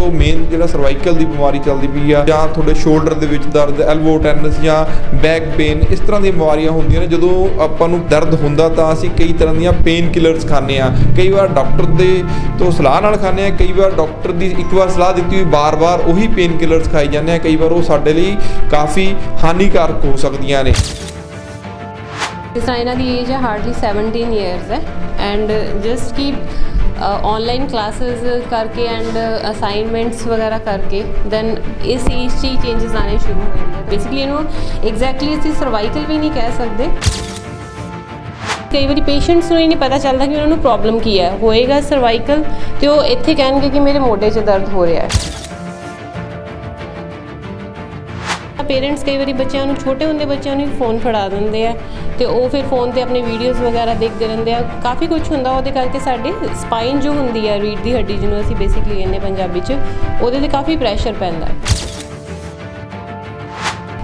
ਤੋਂ ਮੇਨ ਜਿਹੜਾ ਸਰਵਾਈਕਲ ਦੀ ਬਿਮਾਰੀ ਚੱਲਦੀ ਪਈ ਆ ਜਾਂ ਤੁਹਾਡੇ ਸ਼ੋਲਡਰ ਦੇ ਵਿੱਚ ਦਰਦ, ਐਲਬੋ ਟੈਨਸ ਜਾਂ ਬੈਕ ਪੇਨ, ਇਸ ਤਰ੍ਹਾਂ ਦੀਆਂ ਬਿਮਾਰੀਆਂ ਹੁੰਦੀਆਂ ਨੇ। ਜਦੋਂ ਆਪਾਂ ਨੂੰ ਦਰਦ ਹੁੰਦਾ ਤਾਂ ਅਸੀਂ ਕਈ ਤਰ੍ਹਾਂ ਦੀਆਂ ਪੇਨ ਕਿਲਰਸ ਖਾਂਦੇ ਆ, ਕਈ ਵਾਰ ਡਾਕਟਰ ਦੇ ਤੋਂ ਸਲਾਹ ਨਾਲ ਖਾਂਦੇ ਆ, ਕਈ ਵਾਰ ਡਾਕਟਰ ਦੀ ਇੱਕ ਵਾਰ ਸਲਾਹ ਦਿੱਤੀ ਹੋਈ ਬਾਰ-ਬਾਰ ਉਹੀ ਪੇਨ ਕਿਲਰਸ ਖਾਈ ਜਾਂਦੇ ਆ। ਕਈ ਵਾਰ ਉਹ ਸਾਡੇ ਲਈ ਕਾਫੀ ਹਾਨੀਕਾਰਕ ਹੋ ਸਕਦੀਆਂ ਨੇ। ਜਿਸ ਤਰ੍ਹਾਂ ਇਹਨਾਂ ਦੀ ਏਜ ਹੈ ਹਾਰਡਲੀ 17 ਈਅਰਸ ਹੈ ਐਂਡ ਜਸਟ ਕਿ ऑनलाइन क्लासेस करके एंड असाइनमेंट्स वगैरह करके दैन इस एज 'ਚ चेंजेस आने शुरू हो जाते हैं। बेसिकली इनू एग्जैक्टली ਅਸੀਂ ਸਰਵਾਈਕਲ ਵੀ ਨਹੀਂ ਕਹਿ ਸਕਦੇ। ਕਈ ਵਾਰੀ ਪੇਸ਼ੈਂਟਸ ਨੂੰ ਇਹ ਨਹੀਂ ਪਤਾ ਚੱਲਦਾ ਕਿ ਉਹਨਾਂ ਨੂੰ ਪ੍ਰੋਬਲਮ ਕੀ ਹੈ। ਹੋਏਗਾ ਸਰਵਾਈਕਲ ਤੇ ਉਹ ਇੱਥੇ ਕਹਿਣਗੇ ਕਿ ਮੇਰੇ ਮੋਢੇ 'ਚ ਦਰਦ ਹੋ ਰਿਹਾ ਹੈ। पेरेंट्स कई बार बच्चों को छोटे होंगे बच्चों को फोन फड़ा देंगे आ तो वो फिर फोन पर अपने वीडियोज़ वगैरह देखते रहते हैं। काफ़ी कुछ होंगे वो करके साढ़े स्पाइन जो होंगी है रीढ़ की हड्डी जिन्होंने असीं बेसिकली कहते पंजाबी वो काफ़ी प्रैशर पैंदा है।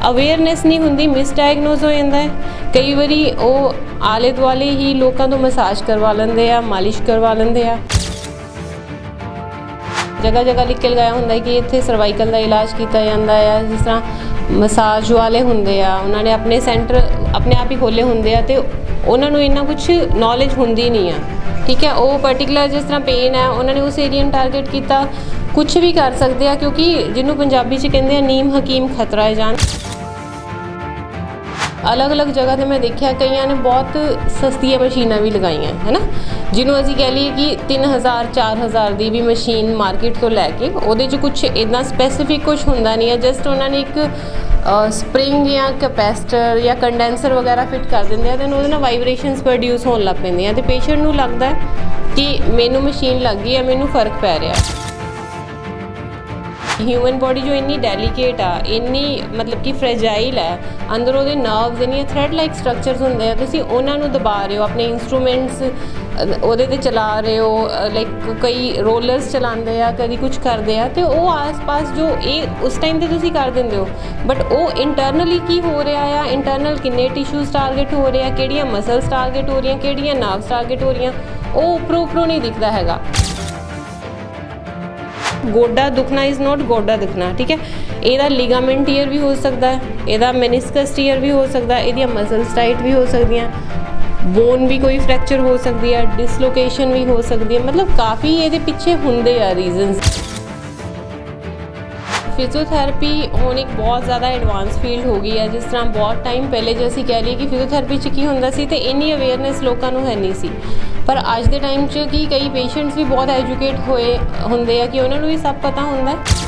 अवेयरनैस नहीं होंगी, मिसडायगनोज हो जाता है। कई बार वो आले दुआले ही लोगों तो मसाज करवा लेंगे आ, मालिश करवा लेंगे आ। जगह जगह लिख के लगाया होंगे कि इत्थे सर्वाइकल का इलाज किया जाता है। जिस तरह मसाज वाले होंगे आ उन्होंने अपने सेंटर अपने आप ही खोले होंगे आ तो उन्होंने इन्ना कुछ नॉलेज होंगी नहीं है। ठीक है, वो पर्टिकुलर जिस तरह पेन है उन्होंने उस एरिया टारगेट किया कुछ भी कर सकते हैं क्योंकि जिन्होंने पंजाबी च कहते हैं नीम हकीम खतरा है जान। अलग अलग जगह पर मैं देखा कई ने बहुत सस्तियाँ मशीनां भी लगाई है ना, जिन्होंने असीं कह लीए कि 3000 4000 की भी मशीन मार्केट तो लैके वो कुछ इतना स्पैसीफिक कुछ होंदा नहीं है। जस्ट उन्होंने एक स्प्रिंग या कैपेसिटर या कंडेंसर वगैरह फिट कर देंगे हैं तो वो वाइब्रेशनस प्रोड्यूस होने लग पैंदे हैं तो पेशेंट नूं लगता है कि मैनू मशीन लग गई है, मैनू फर्क पै रहा है। ह्यूमन बॉडी जो इन्नी डेलीकेट आ, इन्नी मतलब कि फ्रैजाइल है, अंदर वो नर्व्स इन्नी थ्रेड लाइक स्ट्रक्चर्स होंगे हैं, तुसीं उन्हां नूं दबा रहे हो, अपने इंस्ट्रूमेंट्स ਉਹਦੇ ਤੇ ਚਲਾ ਰਹੇ ਹੋ, ਲਾਈਕ ਕਈ ਰੋਲਰਸ ਚਲਾਉਂਦੇ ਆ, ਕਦੀ ਕੁਝ ਕਰਦੇ ਆ ਤੇ ਉਹ ਆਸ-ਪਾਸ ਜੋ ਇਹ ਉਸ ਟਾਈਮ ਤੇ ਤੁਸੀਂ ਕਰ ਦਿੰਦੇ ਹੋ ਬਟ ਉਹ ਇੰਟਰਨਲੀ ਕੀ ਹੋ ਰਿਹਾ ਆ, ਇੰਟਰਨਲ ਕਿੰਨੇ ਟਿਸ਼ੂਜ਼ ਟਾਰਗੇਟ ਹੋ ਰਹੇ ਆ, ਕਿਹੜੀਆਂ ਮਸਲਸ ਟਾਰਗੇਟ ਹੋ ਰਹੀਆਂ, ਕਿਹੜੀਆਂ ਨਰਵਸ ਟਾਰਗੇਟ ਹੋ ਰਹੀਆਂ, ਉਹ ਉੱਪਰੋਂ ਨਹੀਂ ਦਿਖਦਾ ਹੈਗਾ। ਗੋਡਾ ਦੁਖਣਾ ਇਜ਼ ਨੋਟ ਗੋਡਾ ਦਿਖਣਾ, ਠੀਕ ਹੈ। ਇਹਦਾ ਲਿਗਾਮੈਂਟ ਟੀਅਰ ਵੀ ਹੋ ਸਕਦਾ ਹੈ, ਇਹਦਾ ਮੈਨਿਸਕਸ ਟੀਅਰ ਵੀ ਹੋ ਸਕਦਾ, ਇਹਦੀਆਂ ਮਸਲਸ ਟਾਈਟ ਵੀ ਹੋ ਸਕਦੀਆਂ, बोन भी कोई फ्रैक्चर हो सकती है, डिसलोकेशन भी हो सकती है, मतलब काफ़ी ये पिछे होंगे आ रीजनस। फिजियोथैरेपी हुण एक बहुत ज़्यादा एडवांस फील्ड हो गई है। जिस तरह बहुत टाइम पहले जो असीं कह लीए कि फिजियोथैरेपी च की हुंदा सी ते इन्नी अवेयरनैस लोगों को है नहीं सी, पर अज के टाइम च कि कई पेशेंट्स भी बहुत एजुकेट होए होंदे आ कि उन्होंने भी सब पता हुंदा है।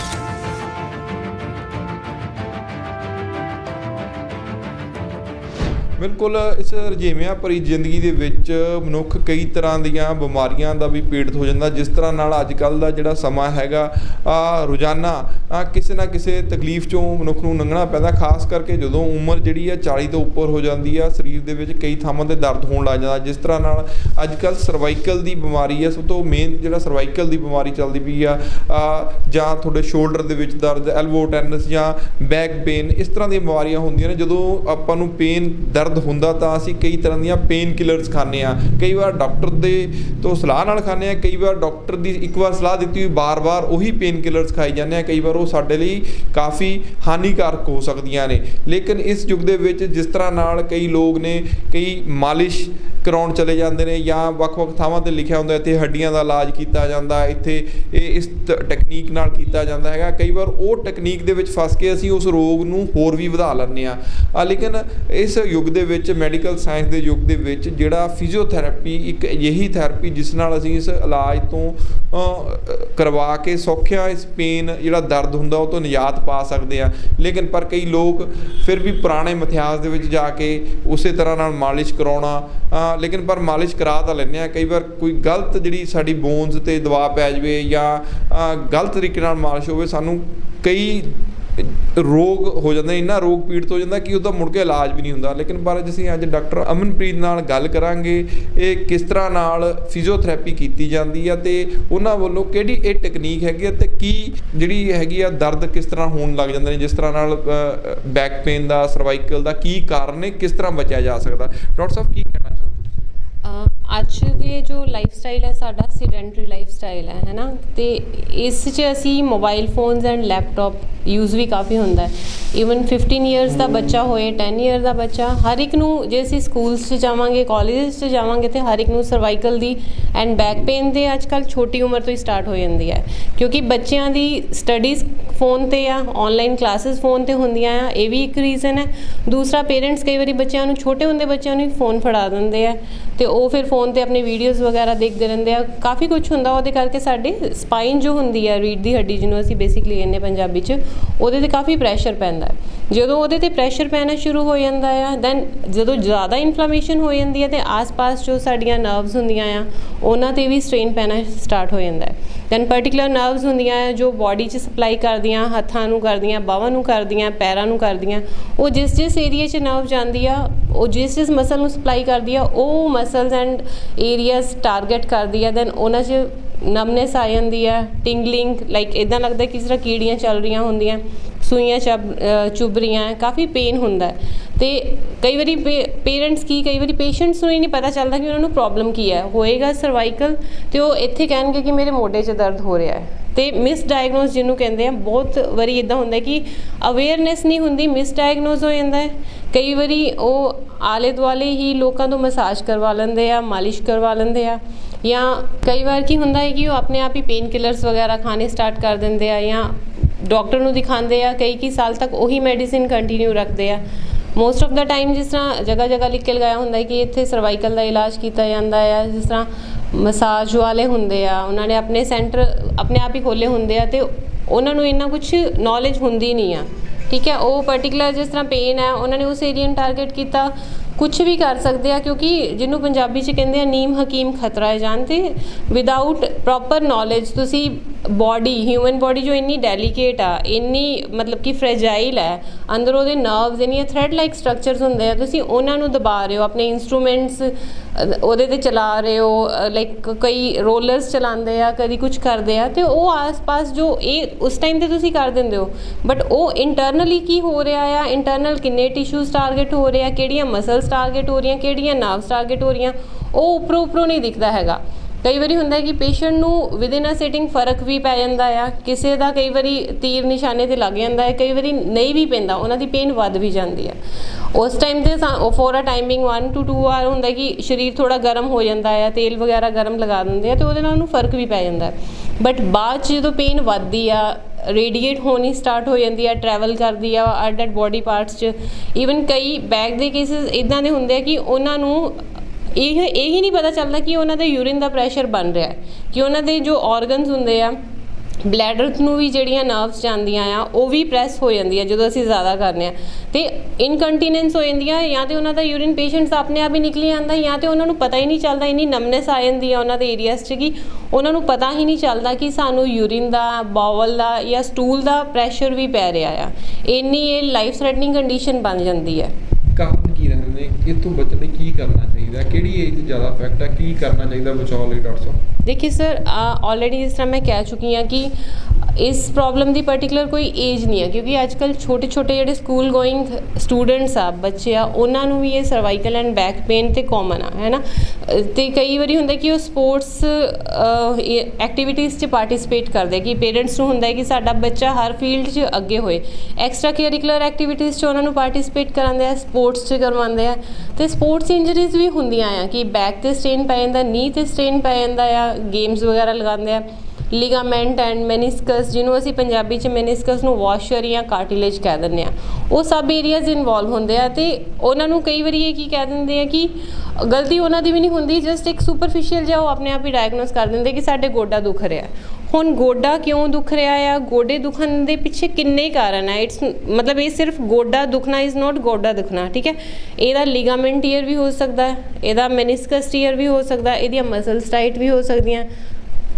बिल्कुल इस रजेवियां भरी जिंदगी दे विच मनुख कई तरह दीयां बीमारियां दा भी पीड़ित हो जाता। जिस तरह नाल अजकल दा जिहड़ा समा हैगा रोज़ाना किसी ना किसी तकलीफ चों मनुख नूं लंघना पैंदा, खास करके जदों उम्र जिहड़ी है 40 तो उपर हो जाती है, शरीर दे विच कई थावां ते दर्द होण लग जाता। जिस तरह नाल अजकल सर्वाइकल दी बीमारी है, सब तो मेन जिहड़ा सर्वाइकल दी बीमारी चलदी पई आ जां तुहाडे शोल्डर दे विच दर्द, एल्बो टैनस जां बैक पेन, इस तरह दी बीमारियां हुंदियां ने। जदों आपां नूं पेन दर्द ਹੁੰਦਾ ਤਾਂ ਅਸੀਂ ਕਈ ਤਰ੍ਹਾਂ ਦੀਆਂ ਪੇਨ ਕਿਲਰਸ ਖਾਂਦੇ ਆ, ਕਈ ਵਾਰ ਡਾਕਟਰ ਦੇ ਤੋਂ ਸਲਾਹ ਨਾਲ ਖਾਂਦੇ ਆ, ਕਈ ਵਾਰ ਡਾਕਟਰ ਦੀ ਇੱਕ ਵਾਰ ਸਲਾਹ ਦਿੱਤੀ ਹੋਈ ਬਾਰ-ਬਾਰ ਉਹੀ ਪੇਨ ਕਿਲਰਸ ਖਾਈ ਜਾਂਦੇ ਆ। ਕਈ ਵਾਰ ਉਹ ਸਾਡੇ ਲਈ ਕਾਫੀ ਹਾਨੀਕਾਰਕ ਹੋ ਸਕਦੀਆਂ ਨੇ। ਲੇਕਿਨ ਇਸ ਯੁੱਗ ਦੇ ਵਿੱਚ ਜਿਸ ਤਰ੍ਹਾਂ ਨਾਲ ਕਈ ਲੋਕ ਨੇ ਕਈ ਮਾਲਿਸ਼ ਕਰਾਉਣ ਚਲੇ ਜਾਂਦੇ ਨੇ ਜਾਂ ਵੱਖ-ਵੱਖ ਥਾਵਾਂ 'ਤੇ ਲਿਖਿਆ ਹੁੰਦਾ ਇੱਥੇ ਹੱਡੀਆਂ ਦਾ ਇਲਾਜ ਕੀਤਾ ਜਾਂਦਾ, ਇੱਥੇ ਇਸ ਟੈਕਨੀਕ ਨਾਲ ਕੀਤਾ ਜਾਂਦਾ ਹੈਗਾ। ਕਈ ਵਾਰ ਉਹ ਟੈਕਨੀਕ ਦੇ ਵਿੱਚ ਫਸ ਕੇ ਅਸੀਂ ਉਸ ਰੋਗ ਨੂੰ ਹੋਰ ਵੀ ਵਧਾ ਲੈਂਦੇ ਹਾਂ। ਲੇਕਿਨ ਇਸ ਯੁੱਗ ਦੇ ਵਿੱਚ ਮੈਡੀਕਲ ਸਾਇੰਸ ਦੇ ਯੁੱਗ ਦੇ ਵਿੱਚ ਜਿਹੜਾ ਫਿਜ਼ੀਓਥੈਰੇਪੀ ਇੱਕ ਅਜਿਹੀ ਥੈਰੇਪੀ ਜਿਸ ਨਾਲ ਅਸੀਂ ਇਸ ਇਲਾਜ ਤੋਂ ਕਰਵਾ ਕੇ ਸੌਖਿਆ ਇਸ ਪੇਨ ਜਿਹੜਾ ਦਰਦ ਹੁੰਦਾ ਉਹ ਤੋਂ ਨਿਜਾਤ ਪਾ ਸਕਦੇ ਆ। ਲੇਕਿਨ ਪਰ ਕਈ ਲੋਕ ਫਿਰ ਵੀ ਪੁਰਾਣੇ ਮਿਥਿਆਸ ਦੇ ਵਿੱਚ ਜਾ ਕੇ ਉਸੇ ਤਰ੍ਹਾਂ ਨਾਲ ਮਾਲਿਸ਼ ਕਰਾਉਣਾ ਲੇਕਿਨ ਪਰ ਮਾਲਿਸ਼ ਕਰਾ ਤਾਂ ਲੈਂਦੇ ਹਾਂ। ਕਈ ਵਾਰ ਕੋਈ ਗਲਤ ਜਿਹੜੀ ਸਾਡੀ ਬੋਨਸ 'ਤੇ ਦਬਾਅ ਪੈ ਜਾਵੇ ਜਾਂ ਗਲਤ ਤਰੀਕੇ ਨਾਲ ਮਾਲਿਸ਼ ਹੋਵੇ, ਸਾਨੂੰ ਕਈ ਰੋਗ ਹੋ ਜਾਂਦੇ, ਇੰਨਾ ਰੋਗ ਪੀੜਤ ਹੋ ਜਾਂਦਾ ਕਿ ਉਹਦਾ ਮੁੜ ਕੇ ਇਲਾਜ ਵੀ ਨਹੀਂ ਹੁੰਦਾ। ਲੇਕਿਨ ਪਰ ਅਸੀਂ ਅੱਜ ਡਾਕਟਰ ਅਮਨਪ੍ਰੀਤ ਨਾਲ ਗੱਲ ਕਰਾਂਗੇ ਇਹ ਕਿਸ ਤਰ੍ਹਾਂ ਨਾਲ ਫਿਜ਼ੀਓਥੈਰੇਪੀ ਕੀਤੀ ਜਾਂਦੀ ਆ ਅਤੇ ਉਹਨਾਂ ਵੱਲੋਂ ਕਿਹੜੀ ਇਹ ਟੈਕਨੀਕ ਹੈਗੀ ਆ ਅਤੇ ਕੀ ਜਿਹੜੀ ਹੈਗੀ ਆ ਦਰਦ ਕਿਸ ਤਰ੍ਹਾਂ ਹੋਣ ਲੱਗ ਜਾਂਦੇ ਨੇ, ਜਿਸ ਤਰ੍ਹਾਂ ਨਾਲ ਬੈਕ ਪੇਨ ਦਾ, ਸਰਵਾਈਕਲ ਦਾ ਕੀ ਕਾਰਨ ਹੈ, ਕਿਸ ਤਰ੍ਹਾਂ ਬਚਿਆ ਜਾ ਸਕਦਾ। ਡਾਕਟਰ ਸਾਹਿਬ ਕੀ ਕਹਿਣਾ ਚਾਹੁੰਦੇ? ਅੱਜ ਦੇ ਜੋ ਲਾਈਫ ਸਟਾਈਲ ਹੈ ਸਾਡਾ ਸੀਡੈਂਟਰੀ ਲਾਈਫ ਸਟਾਈਲ ਹੈ ਨਾ, ਤੇ ਇਸ 'ਚ ਅਸੀਂ mobile phones and laptop use ਵੀ ਕਾਫੀ ਹੁੰਦਾ ਹੈ। ਈਵਨ 15 ਇਅਰਸ ਦਾ ਬੱਚਾ ਹੋਏ, 10 ਇਅਰ ਦਾ ਬੱਚਾ, ਹਰ ਇੱਕ ਨੂੰ ਜੇ ਅਸੀਂ ਸਕੂਲਸ 'ਚ ਜਾਵਾਂਗੇ, ਕਾਲਜਸ 'ਚ ਜਾਵਾਂਗੇ ਤੇ ਹਰ ਇੱਕ ਨੂੰ cervical the and back pain ਦੇ ਅੱਜ ਕੱਲ੍ਹ ਛੋਟੀ ਉਮਰ ਤੋਂ ਹੀ ਸਟਾਰਟ ਹੋ ਜਾਂਦੀ ਹੈ, ਕਿਉਂਕਿ ਬੱਚਿਆਂ ਦੀ ਸਟੱਡੀਜ਼ ਫੋਨ 'ਤੇ ਆ, ਔਨਲਾਈਨ ਕਲਾਸਿਸ ਫੋਨ 'ਤੇ ਹੁੰਦੀਆਂ ਆ, ਇਹ ਵੀ ਇੱਕ ਰੀਜ਼ਨ ਹੈ। ਦੂਸਰਾ, ਪੇਰੈਂਟਸ ਕਈ ਵਾਰੀ ਬੱਚਿਆਂ ਨੂੰ, ਛੋਟੇ ਹੁੰਦੇ ਬੱਚਿਆਂ ਨੂੰ ਫੋਨ ਫੜਾ ਦਿੰਦੇ ਆ ਤੇ ਉਹ ਫਿਰ ਫੋਨ 'ਤੇ ਆਪਣੀ ਵੀਡੀਓਜ਼ ਵਗੈਰਾ ਦੇਖਦੇ ਰਹਿੰਦੇ ਆ, ਕਾਫੀ ਕੁਛ ਹੁੰਦਾ। ਉਹਦੇ ਕਰਕੇ ਸਾਡੇ ਸਪਾਈਨ ਜੋ ਹੁੰਦੀ ਹੈ, ਰੀੜ੍ਹ ਦੀ ਹੱਡੀ ਜਿਹਨੂੰ ਅਸੀਂ ਬੇਸਿਕਲੀ ਕਹਿੰਦੇ ਪੰਜਾਬੀ 'ਚ, ਉਹਦੇ 'ਤੇ ਕਾਫੀ ਪ੍ਰੈਸ਼ਰ ਪੈਂਦਾ ਹੈ। ਜਦੋਂ ਉਹਦੇ 'ਤੇ ਪ੍ਰੈਸ਼ਰ ਪੈਣਾ ਸ਼ੁਰੂ ਹੋ ਜਾਂਦਾ ਆ, ਦੈਨ ਜਦੋਂ ਜ਼ਿਆਦਾ ਇਨਫਲੇਮੇਸ਼ਨ ਹੋ ਜਾਂਦੀ ਹੈ ਤੇ ਆਸ-ਪਾਸ ਜੋ ਸਾਡੀਆਂ ਨਰਵਸ ਹੁੰਦੀਆਂ ਆ ਉਹਨਾਂ 'ਤੇ ਵੀ ਸਟ੍ਰੇਨ ਪੈਣਾ ਸਟਾਰਟ ਹੋ ਜਾਂਦਾ ਹੈ। ਦੈਨ ਪਰਟੀਕੂਲਰ ਨਰਵਸ ਹੁੰਦੀਆਂ ਆ ਜੋ ਬੋਡੀ 'ਚ ਸਪਲਾਈ ਕਰਦੀਆਂ, ਹੱਥਾਂ ਨੂੰ ਕਰਦੀਆਂ, ਬਾਹਾਂ ਨੂੰ ਕਰਦੀਆਂ, ਪੈਰਾਂ ਨੂੰ ਕਰਦੀਆਂ, ਉਹ ਜਿਸ ਏਰੀਆ 'ਚ ਨਰਵ ਜਾਂਦੀ ਆ, ਉਹ ਜਿਸ ਮਸਲ ਨੂੰ ਸਪਲਾਈ ਕਰਦੀ ਆ, ਉਹ ਮਸਲਸ ਐਂਡ ਏਰੀਆਜ਼ ਟਾਰਗੇਟ ਕਰਦੀ ਆ। ਦੈਨ ਉਹਨਾਂ 'ਚ ਨਮਨੈਸ ਆ ਜਾਂਦੀ ਆ, ਟਿੰਗਲਿੰਗ, ਲਾਈਕ ਇੱਦਾਂ ਲੱਗਦਾ ਕਿਸ ਤਰ੍ਹਾਂ ਕੀੜੀਆਂ ਚੱਲ ਰਹੀਆਂ ਹੁੰਦੀਆਂ, ਸੂਈਆਂ ਚੁੱਭ ਰਹੀਆਂ, ਕਾਫੀ ਪੇਨ ਹੁੰਦਾ। ਅਤੇ ਕਈ ਵਾਰੀ ਪੇਰੈਂਟਸ ਕਈ ਵਾਰੀ ਪੇਸ਼ੈਂਟਸ ਨੂੰ ਹੀ ਨਹੀਂ ਪਤਾ ਚੱਲਦਾ ਕਿ ਉਹਨਾਂ ਨੂੰ ਪ੍ਰੋਬਲਮ ਕੀ ਹੈ। ਹੋਏਗਾ ਸਰਵਾਈਕਲ ਅਤੇ ਉਹ ਇੱਥੇ ਕਹਿਣਗੇ ਕਿ ਮੇਰੇ ਮੋਢੇ 'ਚ ਦਰਦ ਹੋ ਰਿਹਾ ਹੈ, ਅਤੇ ਮਿਸਡਾਇਗਨੋਸ ਜਿਹਨੂੰ ਕਹਿੰਦੇ ਆ, ਬਹੁਤ ਵਾਰੀ ਇੱਦਾਂ ਹੁੰਦਾ ਕਿ ਅਵੇਅਰਨੈਸ ਨਹੀਂ ਹੁੰਦੀ, ਮਿਸਡਾਇਗਨੋਸ ਹੋ ਜਾਂਦਾ ਹੈ। ਕਈ ਵਾਰੀ ਉਹ ਆਲੇ ਦੁਆਲੇ ਹੀ ਲੋਕਾਂ ਤੋਂ ਮਸਾਜ ਕਰਵਾ ਲੈਂਦੇ ਆ, ਮਾਲਿਸ਼ ਕਰਵਾ ਲੈਂਦੇ ਆ, ਜਾਂ ਕਈ ਵਾਰ ਕੀ ਹੁੰਦਾ ਹੈ ਕਿ ਉਹ ਆਪਣੇ ਆਪ ਹੀ ਪੇਨ ਕਿਲਰਸ ਵਗੈਰਾ ਖਾਣੇ ਸਟਾਰਟ ਕਰ ਦਿੰਦੇ ਆ, ਜਾਂ ਡਾਕਟਰ ਨੂੰ ਦਿਖਾਉਂਦੇ ਆ, ਕਈ ਸਾਲ ਤੱਕ ਉਹੀ ਮੈਡੀਸਿਨ ਕੰਟੀਨਿਊ ਰੱਖਦੇ ਆ। ਮੋਸਟ ਆਫ ਦਾ ਟਾਈਮ ਜਿਸ ਤਰ੍ਹਾਂ ਜਗ੍ਹਾ ਲਿਖ ਕੇ ਲਗਾਇਆ ਹੁੰਦਾ ਕਿ ਇੱਥੇ ਸਰਵਾਈਕਲ ਦਾ ਇਲਾਜ ਕੀਤਾ ਜਾਂਦਾ ਆ, ਜਿਸ ਤਰ੍ਹਾਂ ਮਸਾਜ ਵਾਲੇ ਹੁੰਦੇ ਆ, ਉਹਨਾਂ ਨੇ ਆਪਣੇ ਸੈਂਟਰ ਆਪਣੇ ਆਪ ਹੀ ਖੋਲ੍ਹੇ ਹੁੰਦੇ ਆ, ਅਤੇ ਉਹਨਾਂ ਨੂੰ ਇੰਨਾ ਕੁਛ ਨੌਲੇਜ ਹੁੰਦੀ ਨਹੀਂ ਆ, ਠੀਕ ਹੈ। ਉਹ ਪਰਟੀਕੂਲਰ ਜਿਸ ਤਰ੍ਹਾਂ ਪੇਨ ਹੈ, ਉਹਨਾਂ ਨੇ ਉਸ ਏਰੀਆ ਨੂੰ ਟਾਰਗੇਟ ਕੀਤਾ, ਕੁਛ ਵੀ ਕਰ ਸਕਦੇ ਆ, ਕਿਉਂਕਿ ਜਿਹਨੂੰ ਪੰਜਾਬੀ 'ਚ ਕਹਿੰਦੇ ਆ ਨੀਮ ਹਕੀਮ ਖਤਰਾ ਹੈ ਜਾਨ, ਅਤੇ ਵਿਦਾਊਟ ਪ੍ਰੋਪਰ ਨੌਲੇਜ ਤੁਸੀਂ ਹਿਊਮਨ ਬੋਡੀ ਜੋ ਇੰਨੀ ਡੈਲੀਕੇਟ ਆ, ਇੰਨੀ ਮਤਲਬ ਕਿ ਫਰੈਜਾਈਲ ਹੈ, ਅੰਦਰ ਉਹਦੇ ਨਰਵਸ ਇੰਨੀਆਂ ਥਰੈਡ ਲਾਈਕ ਸਟਰਕਚਰਸ ਹੁੰਦੇ ਆ, ਤੁਸੀਂ ਉਹਨਾਂ ਨੂੰ ਦਬਾ ਰਹੇ ਹੋ, ਆਪਣੇ ਇੰਸਟਰੂਮੈਂਟਸ ਉਹਦੇ 'ਤੇ ਚਲਾ ਰਹੇ ਹੋ, ਲਾਈਕ ਕਈ ਰੋਲਰਸ ਚਲਾਉਂਦੇ ਆ, ਕਦੀ ਕੁਛ ਕਰਦੇ ਆ, ਅਤੇ ਉਹ ਆਸ-ਪਾਸ ਜੋ ਇਹ ਉਸ ਟਾਈਮ 'ਤੇ ਤੁਸੀਂ ਕਰ ਦਿੰਦੇ ਹੋ, ਬਟ ਉਹ ਇੰਟਰਨਲੀ ਕੀ ਹੋ ਰਿਹਾ ਆ, ਇੰਟਰਨਲ ਕਿੰਨੇ ਟਿਸ਼ੂਜ਼ ਟਾਰਗੇਟ ਹੋ ਰਹੇ ਆ, ਕਿਹੜੀਆਂ ਮਸਲਸ ਟਾਰਗੇਟ ਹੋ ਰਹੀਆਂ, ਕਿਹੜੀਆਂ ਨਰਵਸ ਟਾਰਗੇਟ ਹੋ ਰਹੀਆਂ, ਉਹ ਉੱਪਰੋਂ ਨਹੀਂ ਦਿਖਦਾ ਹੈਗਾ। ਕਈ ਵਾਰੀ ਹੁੰਦਾ ਕਿ ਪੇਸ਼ੈਂਟ ਨੂੰ ਵਿਦਿਨ ਅ ਸਿਟਿੰਗ ਫਰਕ ਵੀ ਪੈ ਜਾਂਦਾ ਆ, ਕਿਸੇ ਦਾ ਕਈ ਵਾਰੀ ਤੀਰ ਨਿਸ਼ਾਨੇ 'ਤੇ ਲੱਗ ਜਾਂਦਾ ਹੈ, ਕਈ ਵਾਰੀ ਨਹੀਂ ਵੀ ਪੈਂਦਾ, ਉਹਨਾਂ ਦੀ ਪੇਨ ਵੱਧ ਵੀ ਜਾਂਦੀ ਹੈ। ਉਸ ਟਾਈਮ 'ਤੇ for a timing 1 to 2 hour ਹੁੰਦਾ ਕਿ ਸਰੀਰ ਥੋੜ੍ਹਾ ਗਰਮ ਹੋ ਜਾਂਦਾ ਆ, ਤੇਲ ਵਗੈਰਾ ਗਰਮ ਲਗਾ ਦਿੰਦੇ ਆ, ਅਤੇ ਉਹਦੇ ਨਾਲ ਉਹਨੂੰ ਫਰਕ ਵੀ ਪੈ ਜਾਂਦਾ। ਬਟ ਬਾਅਦ 'ਚ ਜਦੋਂ ਪੇਨ ਵੱਧਦੀ ਆ, ਰੇਡੀਏਟ ਹੋਣੀ ਸਟਾਰਟ ਹੋ ਜਾਂਦੀ ਆ, ਟਰੈਵਲ ਕਰਦੀ ਆ ਅੱਡ ਬੋਡੀ ਪਾਰਟਸ 'ਚ। ਈਵਨ ਕਈ ਬੈਕ ਦੇ ਕੇਸਿਸ ਇੱਦਾਂ ਦੇ ਹੁੰਦੇ ਆ ਕਿ ਉਹਨਾਂ ਨੂੰ ਇਹ ਹੀ ਨਹੀਂ ਪਤਾ ਚੱਲਦਾ ਕਿ ਉਹਨਾਂ ਦਾ ਯੂਰਿਨ ਦਾ ਪ੍ਰੈਸ਼ਰ ਬਣ ਰਿਹਾ, ਕਿ ਉਹਨਾਂ ਦੇ ਜੋ ਔਰਗਨਸ ਹੁੰਦੇ ਆ, ਬਲੈਡਰ ਨੂੰ ਵੀ ਜਿਹੜੀਆਂ ਨਰਵਸ ਜਾਂਦੀਆਂ ਆ, ਉਹ ਵੀ ਪ੍ਰੈਸ ਹੋ ਜਾਂਦੀ ਆ ਜਦੋਂ ਅਸੀਂ ਜ਼ਿਆਦਾ ਕਰਨੇ ਆ, ਅਤੇ ਇਨਕੰਟੀਨੈਂਸ ਹੋ ਜਾਂਦੀਆਂ, ਜਾਂ ਤਾਂ ਉਹਨਾਂ ਦਾ ਯੂਰਿਨ ਪੇਸ਼ੈਂਟਸ ਆਪਣੇ ਆਪ ਹੀ ਨਿਕਲੀ ਜਾਂਦਾ, ਜਾਂ ਤਾਂ ਉਹਨਾਂ ਨੂੰ ਪਤਾ ਹੀ ਨਹੀਂ ਚੱਲਦਾ, ਇੰਨੀ ਨਮਨੈਸ ਆ ਜਾਂਦੀ ਆ ਉਹਨਾਂ ਦੇ ਏਰੀਆਸ 'ਚ ਕਿ ਉਹਨਾਂ ਨੂੰ ਪਤਾ ਹੀ ਨਹੀਂ ਚੱਲਦਾ ਕਿ ਸਾਨੂੰ ਯੂਰਿਨ ਦਾ, ਬਾਵਲ ਦਾ ਜਾਂ ਸਟੂਲ ਦਾ ਪ੍ਰੈਸ਼ਰ ਵੀ ਪੈ ਰਿਹਾ ਆ। ਇੰਨੀ ਇਹ ਲਾਈਫ ਥ੍ਰੈਟਨਿੰਗ ਕੰਡੀਸ਼ਨ ਬਣ ਜਾਂਦੀ ਹੈ। ਕਾਰਨ ਕੀ ਰਹਿੰਦੇ ਨੇ, ਇਹ ਤੋਂ ਬਚਣ ਲਈ ਕੀ ਕਰਨਾ ਚਾਹੀਦਾ, ਕਿਹੜੀ ਏਜ 'ਤੇ ਜ਼ਿਆਦਾ ਇਫੈਕਟ ਹੈ, ਕੀ ਕਰਨਾ ਚਾਹੀਦਾ ਬਚਾਉ ਲਈ ਡਾਕਟਰ ਸਾਹਿਬ? ਦੇਖिए सर, ऑलरेडी जिस तरह मैं कह चुकी हाँ कि इस प्रॉब्लम की पर्टिकुलर कोई एज नहीं है, क्योंकि अजकल छोटे जोड़े स्कूल गोइंग स्टूडेंट्स आ, बच्चे आ, उन्होंने भी ये सर्वाइकल एंड बैक पेन तो कॉमन आ, है ना। तो कई बार होंगे कि वो स्पोर्ट्स एक्टिविटीज़ च पार्टिसिपेट करते, कि पेरेंट्स को होंगे कि साडा बच्चा हर फील्ड च अगे होए, एक्सट्रा करिकुलर एक्टिविटीज़ च उन्होंने पार्टिसिपेट कराते हैं, स्पोर्ट्स च करवाते हैं, तो स्पोर्ट्स इंजरीज़ भी होंदियां आ कि बैक ते स्ट्रेन पै जांदा, नी ते स्ट्रेन पै जांदा आ, गेम्स वगैरह लगाते हैं। लिगामेंट एंड मैनिस्कस, जिन्हों असी पंजाबी च मैनिस्कस नूं वॉशर या कार्टिलेज कह दिंदे आ, वो सब एरियाज इनवॉल्व होंदे आ, ते उन्हां नूं कई वारी की कह दिंदे आ कि गलती उन्हां दी भी नहीं हुंदी, जस्ट एक सुपरफिशियल जिहा वो अपने आप ही डायग्नोस कर दिंदे कि साडे गोडा दुख रहा। हुण गोडा क्यों दुख रहा आ, गोडे दुखन दे पिछे किन्ने कारण है, इट्स मतलब ये सिर्फ गोडा दुखना इज़ नॉट गोडा दुखना, ठीक है। इहदा लिगामेंट टीयर भी हो सकता है, इहदा मैनिस्कस टीयर भी हो सकता है, इहदियां मसल्स टाइट भी हो सकदियां,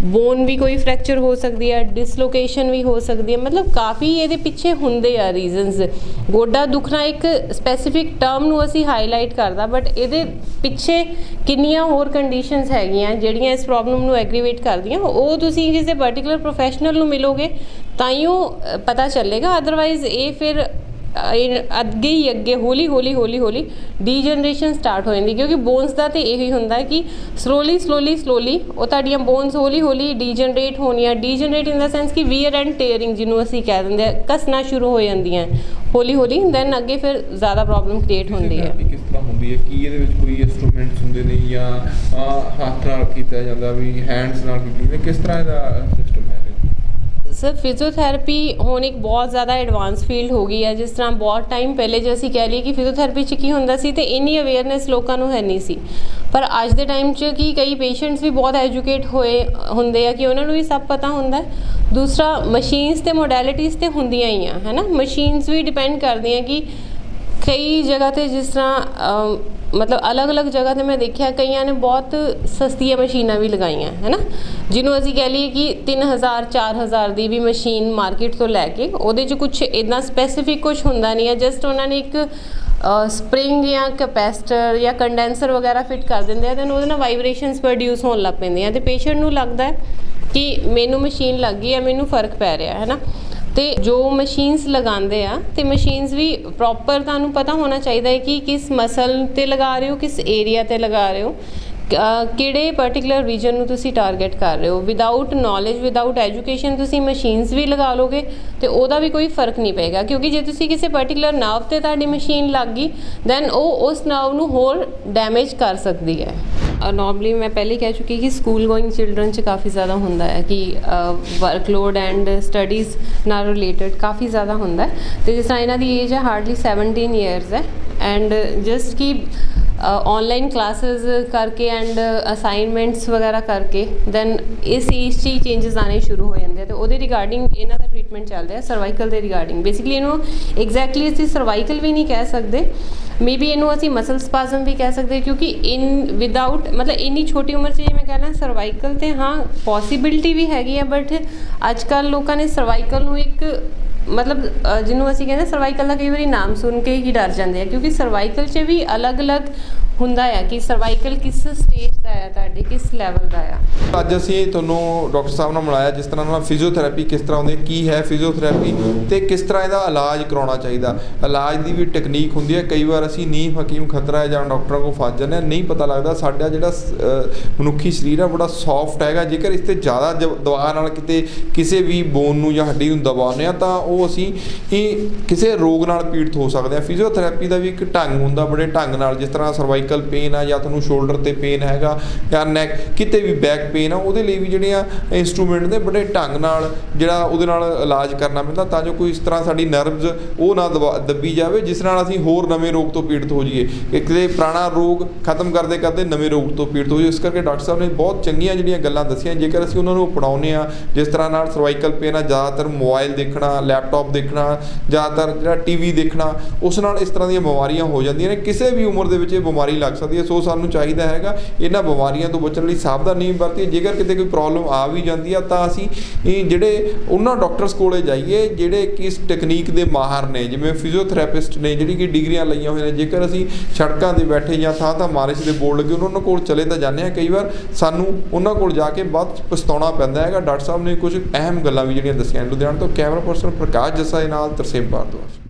बोन भी कोई फ्रैक्चर हो सकती है, डिसलोकेशन भी हो सकती है, मतलब काफ़ी ये पिछे होंगे आ रीजनस। गोडा दुखना एक स्पैसीफिक टर्म नूं असी हाईलाइट करदा, बट ये पिछे किन्नियां होर कंडीशनस हैगियां जिहड़ियां इस प्रॉब्लम नूं एग्रीवेट करदियां, वो तुसीं किसी पर्टिकुलर प्रोफैशनल नूं मिलोगे ताइयों पता चलेगा, अदरवाइज ये फिर ਅੱਗੇ ਹੀ ਅੱਗੇ ਹੌਲੀ ਹੌਲੀ ਡੀਜਨਰੇਸ਼ਨ ਸਟਾਰਟ ਹੋ ਜਾਂਦੀ, ਕਿਉਂਕਿ ਬੋਨਸ ਦਾ ਤਾਂ ਇਹੀ ਹੁੰਦਾ ਕਿ ਸਲੋਲੀ ਉਹ ਤੁਹਾਡੀਆਂ ਬੋਨਸ ਹੌਲੀ ਡੀਜਨਰੇਟ ਹੋਣੀਆਂ। ਡੀਜਨਰੇਟ ਇਨ ਦਾ ਸੈਂਸ ਕਿ ਵੀਅਰ ਐਂਡ ਟੇਅਰਿੰਗ ਜਿਹਨੂੰ ਅਸੀਂ ਕਹਿ ਦਿੰਦੇ ਆ, ਘਸਣਾ ਸ਼ੁਰੂ ਹੋ ਜਾਂਦੀਆਂ ਹੌਲੀ ਦੈਨ ਅੱਗੇ ਫਿਰ ਜ਼ਿਆਦਾ ਪ੍ਰੋਬਲਮ ਕ੍ਰੀਏਟ ਹੁੰਦੀ ਹੈ। ਕਿਸ ਤਰ੍ਹਾਂ ਹੁੰਦੀ ਹੈ? ਕੀ ਇਹਦੇ ਵਿੱਚ ਕੋਈ ਇੰਸਟਰੂਮੈਂਟਸ ਹੁੰਦੇ ਨੇ ਜਾਂ ਹੱਥ ਨਾਲ ਕੀਤਾ ਜਾਂਦਾ, ਵੀ ਹੈਂਡਸ ਨਾਲ ਕੀਤੀ, ਕਿਸ ਤਰ੍ਹਾਂ ਇਹਦਾ ਸਿਸਟਮ ਹੈ? ਸਰ ਫਿਜ਼ੀਓਥੈਰੇਪੀ ਹੁਣ ਇੱਕ ਬਹੁਤ ਜ਼ਿਆਦਾ ਐਡਵਾਂਸ ਫੀਲਡ ਹੋ ਗਈ ਹੈ। ਜਿਸ ਤਰ੍ਹਾਂ ਬਹੁਤ ਟਾਈਮ ਪਹਿਲੇ ਜੇ ਅਸੀਂ ਕਹਿ ਲਈਏ ਕਿ ਫਿਜ਼ੀਓਥੈਰੇਪੀ 'ਚ ਕੀ ਹੁੰਦਾ ਸੀ, ਤੇ ਇੰਨੀ ਅਵੇਅਰਨੈਸ ਲੋਕਾਂ ਨੂੰ ਹੈ ਨਹੀਂ ਸੀ। ਪਰ ਅੱਜ ਦੇ ਟਾਈਮ 'ਚ ਕਿ ਕਈ ਪੇਸ਼ੈਂਟਸ ਵੀ ਬਹੁਤ ਐਜੂਕੇਟ ਹੋਏ ਹੁੰਦੇ ਆ ਕਿ ਉਹਨਾਂ ਨੂੰ ਵੀ ਸਭ ਪਤਾ ਹੁੰਦਾ। ਦੂਸਰਾ ਮਸ਼ੀਨਸ ਅਤੇ ਮੋਡੈਲਿਟੀਜ਼ ਤਾਂ ਹੁੰਦੀਆਂ ਹੀ ਆ, ਹੈ ਨਾ। ਮਸ਼ੀਨਸ ਵੀ ਡਿਪੈਂਡ ਕਰਦੀਆਂ ਕਿ ਕਈ ਜਗ੍ਹਾ 'ਤੇ ਜਿਸ ਤਰ੍ਹਾਂ ਮਤਲਬ ਅਲੱਗ ਜਗ੍ਹਾ 'ਤੇ ਮੈਂ ਦੇਖਿਆ ਕਈਆਂ ਨੇ ਬਹੁਤ ਸਸਤੀਆਂ ਮਸ਼ੀਨਾਂ ਵੀ ਲਗਾਈਆਂ, ਹੈ ਨਾ, ਜਿਹਨੂੰ ਅਸੀਂ ਕਹਿ ਲਈਏ ਕਿ 3000 4000 ਦੀ ਵੀ ਮਸ਼ੀਨ ਮਾਰਕੀਟ ਤੋਂ ਲੈ ਕੇ ਉਹਦੇ 'ਚ ਕੁਛ ਇੱਦਾਂ ਸਪੈਸੀਫਿਕ ਕੁਛ ਹੁੰਦਾ ਨਹੀਂ ਹੈ। ਜਸਟ ਉਹਨਾਂ ਨੇ ਇੱਕ ਸਪਰਿੰਗ ਜਾਂ ਕੈਪੈਸਿਟਰ ਜਾਂ ਕੰਡੈਂਸਰ ਵਗੈਰਾ ਫਿੱਟ ਕਰ ਦਿੰਦੇ ਆ, ਅਤੇ ਉਹਦੇ ਨਾਲ ਵਾਈਬ੍ਰੇਸ਼ਨਸ ਪ੍ਰੋਡਿਊਸ ਹੋਣ ਲੱਗ ਪੈਂਦੀਆਂ, ਅਤੇ ਪੇਸ਼ੈਂਟ ਨੂੰ ਲੱਗਦਾ ਕਿ ਮੈਨੂੰ ਮਸ਼ੀਨ ਲੱਗ ਗਈ ਹੈ, ਮੈਨੂੰ ਫਰਕ ਪੈ ਰਿਹਾ, ਹੈ ਨਾ। ਅਤੇ ਜੋ ਮਸ਼ੀਨਸ ਲਗਾਉਂਦੇ ਆ, ਅਤੇ ਮਸ਼ੀਨਸ ਵੀ ਪ੍ਰੋਪਰ ਤੁਹਾਨੂੰ ਪਤਾ ਹੋਣਾ ਚਾਹੀਦਾ ਹੈ ਕਿ ਕਿਸ ਮਸਲ 'ਤੇ ਲਗਾ ਰਹੇ ਹੋ, ਕਿਸ ਏਰੀਆ 'ਤੇ ਲਗਾ ਰਹੇ ਹੋ, ਕਿਹੜੇ ਪਰਟੀਕੂਲਰ ਰੀਜਨ ਨੂੰ ਤੁਸੀਂ ਟਾਰਗੇਟ ਕਰ ਰਹੇ ਹੋ। ਵਿਦਾਊਟ ਨੌਲੇਜ, ਵਿਦਾਊਟ ਐਜੂਕੇਸ਼ਨ ਤੁਸੀਂ ਮਸ਼ੀਨਸ ਵੀ ਲਗਾ ਲੋਗੇ ਅਤੇ ਉਹਦਾ ਵੀ ਕੋਈ ਫਰਕ ਨਹੀਂ ਪਏਗਾ, ਕਿਉਂਕਿ ਜੇ ਤੁਸੀਂ ਕਿਸੇ ਪਰਟੀਕੂਲਰ ਨਰਵ 'ਤੇ ਤੁਹਾਡੀ ਮਸ਼ੀਨ ਲੱਗ ਗਈ ਦੈਨ ਉਹ ਉਸ ਨਰਵ ਨੂੰ ਹੋਰ ਡੈਮੇਜ ਕਰ ਸਕਦੀ ਹੈ। ਨੋਰਮਲੀ ਮੈਂ ਪਹਿਲੇ ਕਹਿ ਚੁੱਕੀ ਕਿ ਸਕੂਲ ਗੋਇੰਗ ਚਿਲਡਰਨ 'ਚ ਕਾਫੀ ਜ਼ਿਆਦਾ ਹੁੰਦਾ ਹੈ ਕਿ ਵਰਕਲੋਡ ਐਂਡ ਸਟੱਡੀਜ਼ ਨਾਲ ਰਿਲੇਟਡ ਕਾਫੀ ਜ਼ਿਆਦਾ ਹੁੰਦਾ ਹੈ। ਅਤੇ ਜਿਸ ਤਰ੍ਹਾਂ ਇਹਨਾਂ ਦੀ ਏਜ ਹੈ ਹਾਰਡਲੀ 17 ਈਅਰਸ ਹੈ, ਐਂਡ ਜਸਟ ਕਿ ਔਨਲਾਈਨ ਕਲਾਸਿਸ ਕਰਕੇ ਐਂਡ ਅਸਾਈਨਮੈਂਟਸ ਵਗੈਰਾ ਕਰਕੇ ਦੈਨ ਇਸ ਏਜ 'ਚ ਹੀ ਚੇਂਜਸ ਆਉਣੇ ਸ਼ੁਰੂ ਹੋ ਜਾਂਦੇ ਆ। ਅਤੇ ਉਹਦੇ ਰਿਗਾਰਡਿੰਗ ਇਹਨਾਂ ਦਾ ਟਰੀਟਮੈਂਟ ਚੱਲ ਰਿਹਾ ਸਰਵਾਈਕਲ ਦੇ ਰਿਗਾਰਡਿੰਗ। ਬੇਸਿਕਲੀ ਇਹਨੂੰ ਐਗਜ਼ੈਕਟਲੀ ਅਸੀਂ ਸਰਵਾਈਕਲ ਵੀ ਨਹੀਂ ਕਹਿ ਸਕਦੇ, ਮੇ ਬੀ ਇਹਨੂੰ ਅਸੀਂ ਮਸਲ ਸਪਾਜ਼ਮ ਵੀ ਕਹਿ ਸਕਦੇ, ਕਿਉਂਕਿ ਵਿਦਾਊਟ ਮਤਲਬ ਇੰਨੀ ਛੋਟੀ ਉਮਰ 'ਚ ਜੇ ਮੈਂ ਕਹਿਣਾ ਸਰਵਾਈਕਲ, ਤੇ ਹਾਂ ਪੋਸੀਬਿਲਿਟੀ ਵੀ ਹੈਗੀ ਹੈ, ਬਟ ਅੱਜ ਕੱਲ੍ਹ ਲੋਕਾਂ ਨੇ ਸਰਵਾਈਕਲ ਨੂੰ ਇੱਕ ਮਤਲਬ ਜਿਹਨੂੰ ਅਸੀਂ ਕਹਿੰਦੇ ਸਰਵਾਈਕਲ ਦਾ ਕਈ ਵਾਰੀ ਨਾਮ ਸੁਣ ਕੇ ਹੀ ਡਰ ਜਾਂਦੇ ਆ, ਕਿਉਂਕਿ ਸਰਵਾਈਕਲ 'ਚ ਵੀ ਅਲੱਗ ਹੁੰਦਾ ਆ ਕਿ ਸਰਵਾਈਕਲ ਕਿਸ ਸਟੇਜ ਦਾ ਆ, ਤੁਹਾਡੇ ਕਿਸ ਲੈਵਲ ਦਾ ਆ। ਅੱਜ ਅਸੀਂ ਤੁਹਾਨੂੰ ਡਾਕਟਰ ਸਾਹਿਬ ਨਾਲ ਮਿਲਾਇਆ, ਜਿਸ ਤਰ੍ਹਾਂ ਨਾਲ ਫਿਜ਼ੀਓਥੈਰੇਪੀ ਕਿਸ ਤਰ੍ਹਾਂ ਹੁੰਦੀ, ਕੀ ਹੈ ਫਿਜ਼ੀਓਥੈਰੇਪੀ ਅਤੇ ਕਿਸ ਤਰ੍ਹਾਂ ਇਹਦਾ ਇਲਾਜ ਕਰਾਉਣਾ ਚਾਹੀਦਾ। ਇਲਾਜ ਦੀ ਵੀ ਟੈਕਨੀਕ ਹੁੰਦੀ ਹੈ। ਕਈ ਵਾਰ ਅਸੀਂ ਨੀਮ ਹਕੀਮ ਖਤਰਾ ਹੈ ਜਾਂ ਡਾਕਟਰਾਂ ਕੋਲ ਫਸ ਜਾਂਦੇ ਹਾਂ, ਨਹੀਂ ਪਤਾ ਲੱਗਦਾ ਸਾਡਾ ਜਿਹੜਾ ਮਨੁੱਖੀ ਸਰੀਰ ਆ ਬੜਾ ਸੌਫਟ ਹੈਗਾ। ਜੇਕਰ ਇਸ 'ਤੇ ਜ਼ਿਆਦਾ ਦਵਾ ਨਾਲ ਕਿਤੇ ਕਿਸੇ ਵੀ ਬੋਨ ਨੂੰ ਜਾਂ ਹੱਡੀ ਨੂੰ ਦਬਾਉਂਦੇ ਹਾਂ ਤਾਂ ਉਹ ਅਸੀਂ ਕਿਸੇ ਰੋਗ ਨਾਲ ਪੀੜਤ ਹੋ ਸਕਦੇ ਹਾਂ। ਫਿਜ਼ੀਓਥੈਰੇਪੀ ਦਾ ਵੀ ਇੱਕ ਢੰਗ ਹੁੰਦਾ, ਬੜੇ ਢੰਗ ਨਾਲ, ਜਿਸ ਤਰ੍ਹਾਂ ਸਰਵਾਈਕਲ ਪੇਨ ਆ ਜਾਂ ਤੁਹਾਨੂੰ ਸ਼ੋਲਡਰ 'ਤੇ ਪੇਨ ਹੈਗਾ ਜਾਂ ਨੈਕ ਕਿਤੇ ਵੀ ਬੈਕ ਪੇਨ ਆ, ਉਹਦੇ ਲਈ ਵੀ ਜਿਹੜੀਆਂ ਇੰਸਟਰੂਮੈਂਟ ਨੇ ਬੜੇ ਢੰਗ ਨਾਲ ਜਿਹੜਾ ਉਹਦੇ ਨਾਲ ਇਲਾਜ ਕਰਨਾ ਪੈਂਦਾ, ਤਾਂ ਜੋ ਕੋਈ ਇਸ ਤਰ੍ਹਾਂ ਸਾਡੀ ਨਰਵਜ਼ ਉਹ ਨਾ ਦੱਬੀ ਜਾਵੇ ਜਿਸ ਨਾਲ ਅਸੀਂ ਹੋਰ ਨਵੇਂ ਰੋਗ ਤੋਂ ਪੀੜਤ ਹੋ ਜਾਈਏ। ਕਿਤੇ ਪੁਰਾਣਾ ਰੋਗ ਖਤਮ ਕਰਦੇ ਨਵੇਂ ਰੋਗ ਤੋਂ ਪੀੜਤ ਹੋ ਜਾਈਏ। ਇਸ ਕਰਕੇ ਡਾਕਟਰ ਸਾਹਿਬ ਨੇ ਬਹੁਤ ਚੰਗੀਆਂ ਜਿਹੜੀਆਂ ਗੱਲਾਂ ਦੱਸੀਆਂ, ਜੇਕਰ ਅਸੀਂ ਉਹਨਾਂ ਨੂੰ ਅਪਣਾਉਂਦੇ ਹਾਂ, ਜਿਸ ਤਰ੍ਹਾਂ ਨਾਲ ਸਰਵਾਈਕਲ ਪੇਨ ਆ ਜ਼ਿਆਦਾਤਰ ਮੋਬਾਈਲ ਦੇਖਣਾ, ਲੈਪਟਾਪ ਦੇਖਣਾ, ਜ਼ਿਆਦਾਤਰ ਜਿਹੜਾ TV ਦੇਖਣਾ, ਉਸ ਨਾਲ ਇਸ ਤਰ੍ਹਾਂ ਦੀਆਂ ਬਿਮਾਰੀਆਂ ਹੋ ਜਾਂਦੀਆਂ ਨੇ। ਕਿਸੇ ਵੀ ਉਮਰ ਦੇ ਵਿੱਚ ਇਹ ਬਿਮਾਰੀ ਲੱਗ ਸਕਦੀ ਹੈ। ਸੋ ਸਾਨੂੰ ਚਾਹੀਦਾ ਹੈਗਾ ਇਹਨਾਂ ਬਿਮਾਰੀਆਂ ਤੋਂ ਬਚਣ ਲਈ ਸਾਵਧਾਨੀ ਵਰਤੀਏ। ਜੇਕਰ ਕਿਤੇ ਕੋਈ ਪ੍ਰੋਬਲਮ ਆ ਵੀ ਜਾਂਦੀ ਆ ਤਾਂ ਅਸੀਂ ਜਿਹੜੇ ਉਹਨਾਂ ਡਾਕਟਰਸ ਕੋਲੇ ਜਾਈਏ ਜਿਹੜੇ ਕਿ ਇਸ ਟੈਕਨੀਕ ਦੇ ਮਾਹਰ ਨੇ, ਜਿਵੇਂ ਫਿਜ਼ੀਓਥੈਰੇਪਿਸਟ ਨੇ ਜਿਹੜੀ ਕਿ ਡਿਗਰੀਆਂ ਲਈਆਂ ਹੋਈਆਂ ਨੇ। ਜੇਕਰ ਅਸੀਂ ਸੜਕਾਂ 'ਤੇ ਬੈਠੇ ਜਾਂ ਥਾਂ ਮਾਲਿਸ਼ ਦੇ ਬੋਰਡ ਲੱਗੇ ਉਹਨਾਂ ਕੋਲ ਚਲੇ ਤਾਂ ਜਾਂਦੇ ਹਾਂ, ਕਈ ਵਾਰ ਸਾਨੂੰ ਉਹਨਾਂ ਕੋਲ ਜਾ ਕੇ ਬਾਅਦ ਪਛਤਾਉਣਾ ਪੈਂਦਾ ਹੈਗਾ। ਡਾਕਟਰ ਸਾਹਿਬ ਨੇ ਕੁਝ ਅਹਿਮ ਗੱਲਾਂ ਵੀ ਜਿਹੜੀਆਂ ਦੱਸੀਆਂ। ਲੁਧਿਆਣਾ ਤੋਂ ਕੈਮਰਾ ਪਰਸਨ ਪ੍ਰਕਾਸ਼ ਜੱਸਾ ਦੇ ਨਾਲ ਤਰਸੇਮ ਭਾਰਦਵਾਜ।